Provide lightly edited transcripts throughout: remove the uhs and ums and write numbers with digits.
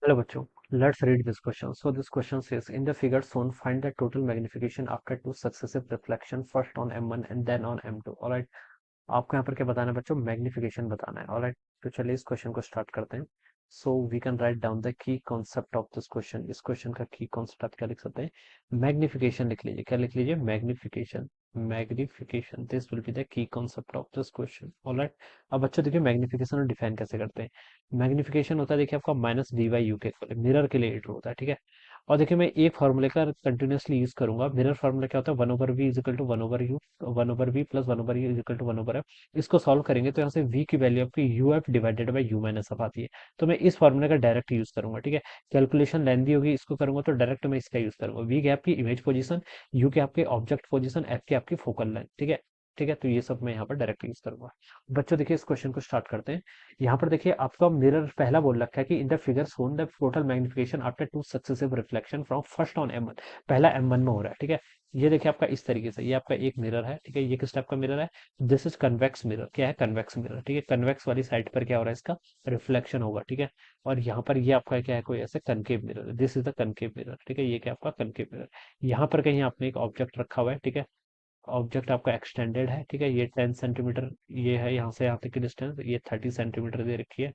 Hello बच्चों, let's read this question. So this question says, in the figure shown, find the total magnification after two successive reflection, first on M1 and then on M2. Alright, आपको यहाँ पर क्या बताना है बच्चों? Magnification बताना है. ऑलराइट, तो चलिए इस क्वेश्चन को स्टार्ट करते हैं. So we can write down the key concept of this question. इस क्वेश्चन का की कॉन्सेप्ट आप क्या लिख सकते हैं? मैग्निफिकेशन लिख लीजिए. क्या लिख लीजिए? Magnification. Magnification, this will be the key concept of this question. Alright, अब बच्चों देखिए मैग्निफिकेशन और डिफाइन कैसे करते हैं. मैग्निफिकेशन होता है देखिए आपका माइनस डी बाई यू के मिरर के लिए इट होता है, ठीक है. और देखिए मैं एक फॉर्मूले का कंटिन्यूसली यूज करूंगा. मिरर फॉर्मूला क्या होता है? One over v is equal to one over u, one over v plus one over u is equal to one over f. इसको सॉल्व करेंगे तो यहाँ से v की वैल्यू आपकी u f divided by u minus f आती है. तो मैं इस फॉर्मूले का डायरेक्ट यूज करूंगा, ठीक है. कैलकुलेशन लेंदी होगी, इसको करूंगा तो डायरेक्ट मैं इसका यूज करूंगा. v की आपकी इमेज पोजीशन, u के आपके ऑब्जेक्ट पोजीशन, f की आपकी फोकल लेंथ, ठीक है. ठीक है, तो ये सब मैं यहाँ पर डायरेक्ट यूज करूंगा. बच्चों देखिए इस क्वेश्चन को स्टार्ट करते हैं. यहाँ पर देखिए आपका मिरर पहला बोल रखा है कि in the figure shown the total magnification after two successive reflection from first on M1. पहला M1 में हो रहा है, ठीक है. ये देखिए आपका इस तरीके से, ये आपका एक मिरर है, ठीक है. ये किस टाइप का मिरर है? This is convex mirror. क्या है? कन्वेक्स मिरर, ठीक है. कन्वेक्स वाली साइड पर क्या हो रहा है? इसका रिफ्लेक्शन होगा, ठीक है. और यहाँ पर ये आपका क्या है? कोई ऐसे concave mirror. This is the concave mirror, ठीक है. ये क्या आपका कनकेव मिरर. यहाँ पर कहीं आपने एक ऑब्जेक्ट रखा हुआ है, ठीक है. ऑब्जेक्ट आपका एक्सटेंडेड है, ठीक है. ये 10 सेंटीमीटर ये है, यहाँ से यहाँ तक की डिस्टेंस ये 30 सेंटीमीटर दे रखी है.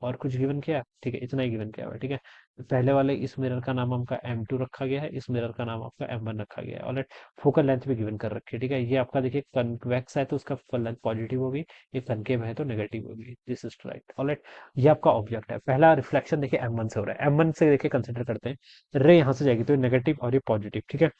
और कुछ गिवन किया है, ठीक है. इतना ही गिवन किया हुआ है, ठीक है. पहले वाले इस मिरर का नाम आपका M2 रखा गया है, इस मिरर का नाम आपका M1 रखा गया है. और फोकल लेंथ भी गिवन कर रखी है, ठीक है. ये आपका देखिए कन्वेक्स है तो उसका फोकल लेंथ पॉजिटिव होगी, ये कनकेव है तो नेगेटिव होगी. This is right. ऑलराइट, ये आपका ऑब्जेक्ट है. पहला रिफ्लेक्शन देखिए M1 से हो रहा है. M1 से देखिए कंसिडर करते हैं, रे यहाँ से जाएगी तो नेगेटिव और ये पॉजिटिव, ठीक है.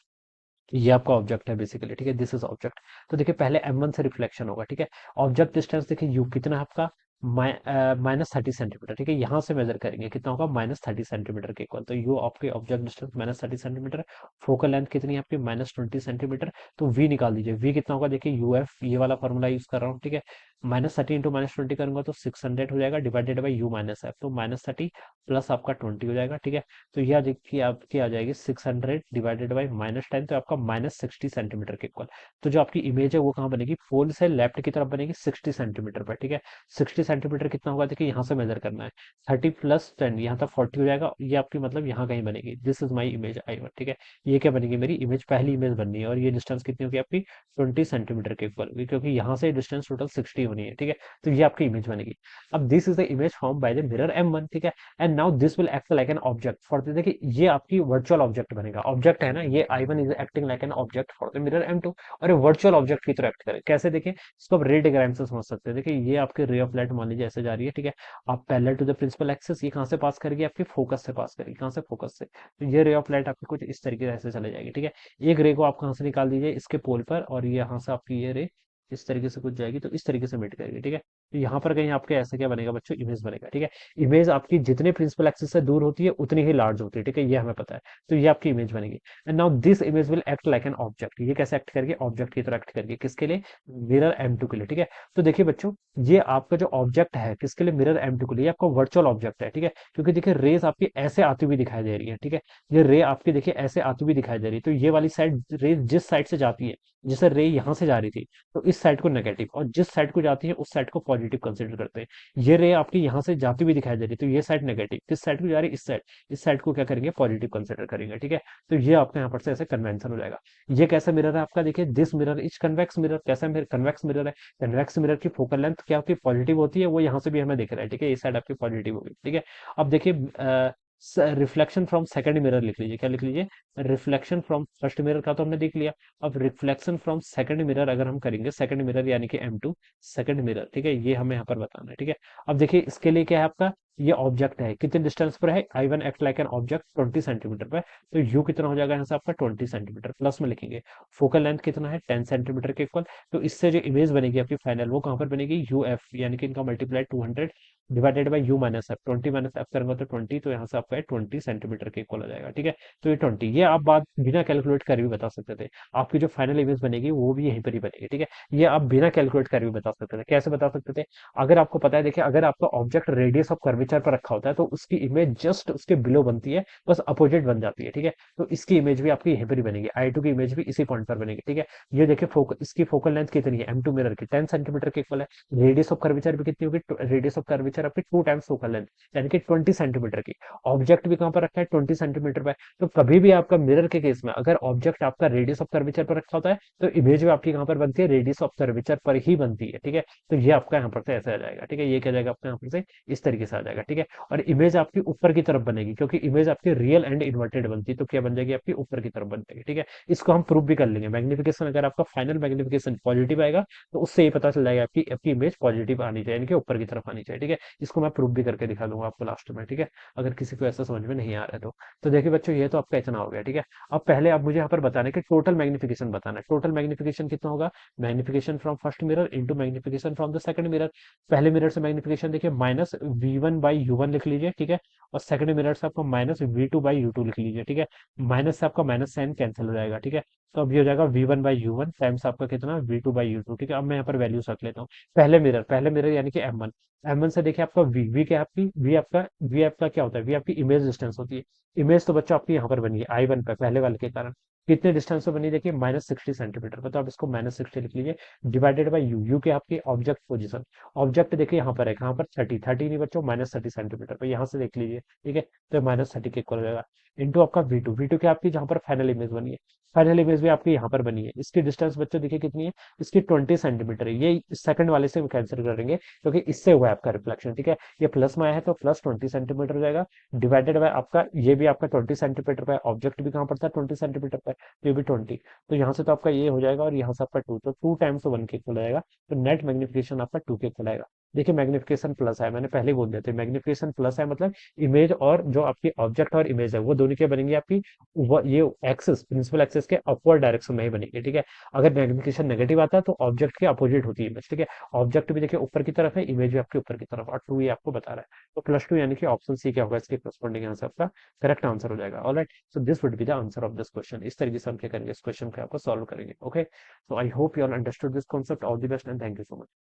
ये आपका ऑब्जेक्ट है बेसिकली, ठीक है. This is object. तो देखिए पहले M1 से रिफ्लेक्शन होगा, ठीक है. ऑब्जेक्ट डिस्टेंस देखिए यू कितना है आपका? -30 सेंटीमीटर, ठीक है. यहाँ से मेजर करेंगे कितना होगा? -30 सेंटीमीटर के इक्वल. तो यू आपके object distance -30 centimetre. Focal length कितनी है आपकी? -20 सेंटीमीटर. तो वी निकाल दीजिए. वी कितना होगा? देखिए यू एफ, ये वाला फॉर्मूला यूज कर रहा हूँ, ठीक है. -30 इंटू -20 करूंगा तो 600 हो जाएगा, divided by u minus F. तो -30 प्लस आपका 20 हो जाएगा, ठीक है. तो यह देखिए आपकी आ जाएगी 600 डिवाइडेड बाई -10, तो आपका -60 सेंटीमीटर के इक्वल. तो जो आपकी इमेज है वो कहाँ बनेगी? फोल से लेफ्ट की तरफ बनेगी 60 सेंटीमीटर पर, ठीक है. 60 सेंटीमीटर कितना होगा? देखिए यहाँ से मेजर करना है. 30 प्लस 10 यहाँ तक 40 हो जाएगा. ये आपकी मतलब यहाँ कहीं बनेगी. This is my image I1, ठीक है. ये क्या बनेगी? मेरी इमेज, पहली इमेज बननी है. और ये डिस्टेंस कितनी होगी आपकी? 20 सेंटीमीटर के इक्वल, क्योंकि यहाँ से डिस्टेंस टोटल 60 होनी है, ठीक है. तो ये आपकी इमेज बनेगी. अब this is the image form by the mirror M1, ठीक है. And now this will act like an object for the, देखिए ये आपकी वर्चुअल ऑब्जेक्ट बनेगा. ऑब्जेक्ट है ना ये, I1 is acting like an object for the mirror M2. और ये वर्चुअल ऑब्जेक्ट की तरह एक्ट करे. कैसे? देखिए इसको आप रे डायग्राम से समझ सकते हैं. देखिए ये आपकी रे ऑफ लाइट मान लीजिए ऐसे जा रही है, ठीक है. आप parallel to the principal axis, ये कहाँ से पास करेगी? आपकी फोकस से पास करेगी. कहाँ से? फोकस से. तो ये रे ऑफ लाइट आपकी कुछ इस तरीके से चले जाएगी, ठीक है. एक रे को आप कहाँ से निकाल दीजिए? इसके पोल पर, और ये यहाँ से आपकी ये रे इस तरीके से कुछ जाएगी तो इस तरीके से मीट करेगी, ठीक है. तो यहाँ पर कहीं आपके ऐसे क्या बनेगा बच्चों? इमेज बनेगा, ठीक है. इमेज आपकी जितने प्रिंसिपल एक्सिस से दूर होती है उतनी ही लार्ज होती है, ठीक है. ये हमें पता है. तो ये आपकी इमेज बनेगी. And now this image will act like an object. ये कैसे एक्ट करेगी? ऑब्जेक्ट की तरह एक्ट करेगी. किसके लिए? मिरर M2 के लिए, ठीक है. तो देखिए बच्चों, ये आपका जो ऑब्जेक्ट है किसके लिए? मिरर M2 के लिए. ये आपका वर्चुअल ऑब्जेक्ट है, ठीक है. क्योंकि देखिए रेज आपकी ऐसे आती हुई दिखाई दे रही है, ठीक है. ये रे आपकी देखिए ऐसे आती हुई दिखाई दे रही है. तो ये वाली साइड रे जिस साइड से जाती है, जैसे रे यहाँ से जा रही थी तो इस साइड को नेगेटिव, और जिस साइड को जाती है उस साइड को पॉजिटिव कंसिडर करते हैं. ये रे आपकी यहाँ से जाती हुई दिखाई दे रही है तो ये साइड नेगेटिव, किस साइड को जा रही है? इस साइड को क्या करेंगे? पॉजिटिव कंसिडर करेंगे, ठीक है. तो ये आपका यहाँ पर से ऐसे कन्वेंशन हो जाएगा. ये कैसा मिरर है आपका? देखिए this mirror is convex mirror. कैसा मिरर? कन्वेक्स मिरर है. कन्वेक्स मिरर की फोकल लेंथ क्या होती है? पॉजिटिव होती है. वो यहाँ से भी हमें दिख रहा है, ठीक है. ये साइड आपकी पॉजिटिव होगी, ठीक है. अब देखिए रिफ्लेक्शन फ्रॉम सेकंड मिरर लिख लीजिए. क्या लिख लीजिए? रिफ्लेक्शन फ्रॉम फर्स्ट मिरर का तो हमने देख लिया. अब रिफ्लेक्शन फ्रॉम सेकंड मिरर अगर हम करेंगे, सेकंड मिरर यानी कि M2 सेकंड मिरर, ठीक है. ये हमें यहाँ पर बताना है, ठीक है. अब देखिए इसके लिए क्या है आपका? ये ऑब्जेक्ट है, कितने डिस्टेंस पर है? I1 act like an object 20 centimetre पर. तो यू कितना हो जाएगा यहाँ से आपका? 20 सेंटीमीटर. प्लस में लिखेंगे. फोकल लेंथ कितना है? 10 सेंटीमीटर के इक्वल. तो इससे जो इमेज बनेगी आपकी फाइनल, वो कहाँ पर बनेगी? UF, यानी कि इनका multiply 200 divided by u minus F. 20 minus F करेंगे तो 20, तो यहाँ से आपका 20 सेंटीमीटर के इक्वल हो जाएगा, ठीक है. तो ये 20, ये आप बात बिना कैलकुलेट कर भी बता सकते थे. आपकी जो फाइनल इमेज बनेगी वो भी यहीं पर ही बनेगी, ठीक है. ये आप बिना कैलकुलेट कर भी बता सकते थे. कैसे बता सकते थे? अगर आपको पता है, देखिए अगर आपका object radius of curvature curvature पर रखा होता है तो उसकी इमेज जस्ट उसके बिलो बनती है, बस अपोजिट बन जाती है, ठीक है। तो इसकी इमेज भी आपकी यहीं पर ही बनेगी, I2 की इमेज भी इसी पॉइंट पर बनेगी, ठीक है। ये देखिए इसकी फोकल लेंथ कितनी है, M2 मिरर की 10 सेंटीमीटर के इक्वल है। रेडियस ऑफ कर्वेचर भी कितनी होगी, रेडियस ऑफ कर्वेचर आपकी 2 टाइम्स फोकल लेंथ, यानी कि 20 सेंटीमीटर की। ऑब्जेक्ट भी कहां पर रखा है, 20 सेंटीमीटर पर। तो कभी भी आपका मिरर के केस में अगर ऑब्जेक्ट आपका रेडियस ऑफ कर्वेचर पर रखा होता है तो इमेज भी आपकी कहां पर बनती है, रेडियस ऑफ कर्वेचर पर ही बनती है, ठीक है। तो ये आपका यहाँ पर से ऐसे आ जाएगा, ठीक है। ये क्या जाएगा आपका यहाँ पर से इस तरीके से आ जाएगा, ठीक है। और इमेज आपकी ऊपर की तरफ बनेगी, क्योंकि इमेज आपकी रियल एंड इन्वर्टेड बनती है, तो क्या बन जाएगी आपकी ऊपर की तरफ बन जाएगी, ठीक है। इसको हम प्रूव भी कर लेंगे, मैग्निफिकेशन अगर आपका फाइनल मैग्निफिकेशन पॉजिटिव आएगा तो उससे ये पता चल जाएगा आपकी आपकी इमेज पॉजिटिव आनी चाहिए, यानी कि ऊपर की तरफ आनी चाहिए, ठीक है। इसको मैं प्रूव भी करके दिखा दूंगा आपको लास्ट में, ठीक है, अगर किसी को ऐसा समझ में नहीं आ रहा है तो देखिए बच्चों, ये तो आपका इतना हो गया, ठीक है। अब पहले आप मुझे यहाँ पर बताना है कि टोटल मैग्निफिकेशन बताना है। टोटल मैग्निफिकेशन कितना होगा, magnification from first mirror into magnification from the second mirror. पहले मिरर से मैग्निफिकेशन देखिए -V1/U1 लिख लीजिए, ठीक है। और सेकंड मिरर से आपको -V2/U2 लिख लीजिए, ठीक है। माइनस से आपका माइनस साइन कैंसिल हो जाएगा, ठीक है। तो अब ये हो जाएगा V1/U1 टाइम्स आपका कितना V2/U2, ठीक है। अब मैं यहाँ पर वैल्यूज रख लेता हूँ। पहले मिरर यानी कि M1 से देखिए आपका V क्या आपकी V आपका क्या होता है, V आपकी इमेज डिस्टेंस होती है। इमेज तो बच्चों आपकी यहाँ पर बनी है I1 पे, पहले वाले के कारण। कितने डिस्टेंस पे बनी, देखिए -60 सेंटीमीटर पे, तो आप इसको -60 लिख लीजिए। डिवाइडेड बाई यू की आपकी ऑब्जेक्ट पोजीशन। ऑब्जेक्ट देखिए यहाँ पर है, कहाँ पर 30 नहीं बच्चों, -30 सेंटीमीटर पे, यहाँ से देख लीजिए, ठीक है। तो -30 के इक्वल हो जाएगा। इंटू आपका V2 की आपकी जहाँ पर फाइनल इमेज बनी है, फाइनल इमेज भी आपकी यहाँ पर बनी है। इसकी डिस्टेंस बच्चों देखिए कितनी है, इसकी 20 सेंटीमीटर है। ये सेकंड वाले से कैंसिल करेंगे क्योंकि इससे हुआ है आपका रिफ्लेक्शन, ठीक है। ये प्लस में आया है तो प्लस 20 सेंटीमीटर हो जाएगा। डिवाइडेड बाय आपका ये भी आपका 20 सेंटीमीटर पे, ऑब्जेक्ट भी कहाँ पड़ता है 20 सेंटीमीटर पे, तो ये भी 20। तो यहाँ से तो आपका ये हो जाएगा और यहाँ से आपका 2, तो 2 टाइम्स 1 के इक्वल आएगा। तो नेट मैग्निफिकेशन आपका 2 के इक्वल आएगा। देखिए मैग्निफिकेशन प्लस है, मैंने पहले ही बोल दिया था, मैग्निफिकेशन प्लस है मतलब इमेज और जो आपकी ऑब्जेक्ट और इमेज है वो दोनों क्या बनेंगी आपकी, ये एक्सिस प्रिंसिपल एक्सिस के अपवर्ड डायरेक्शन में ही बनेगी, ठीक है। अगर मैग्निफिकेशन नेगेटिव आता है तो ऑब्जेक्ट के अपोजिट होती है इमेज, ठीक है। ऑब्जेक्ट भी देखिए ऊपर की तरफ है, इमेज भी आपके ऊपर की तरफ, और 2 ये आपको बता रहा है। तो +2 यानी कि ऑप्शन सी क्या होगा, इसके करस्पॉन्डिंग यहाँ से आपका करेक्ट आंसर हो जाएगा। Alright, so this would be the answer of this question. इस तरीके से हम क्या करेंगे, इस क्वेश्चन को आपको सॉल्व करेंगे। Okay, so I hope you all understood this concept. All the best and thank you so much.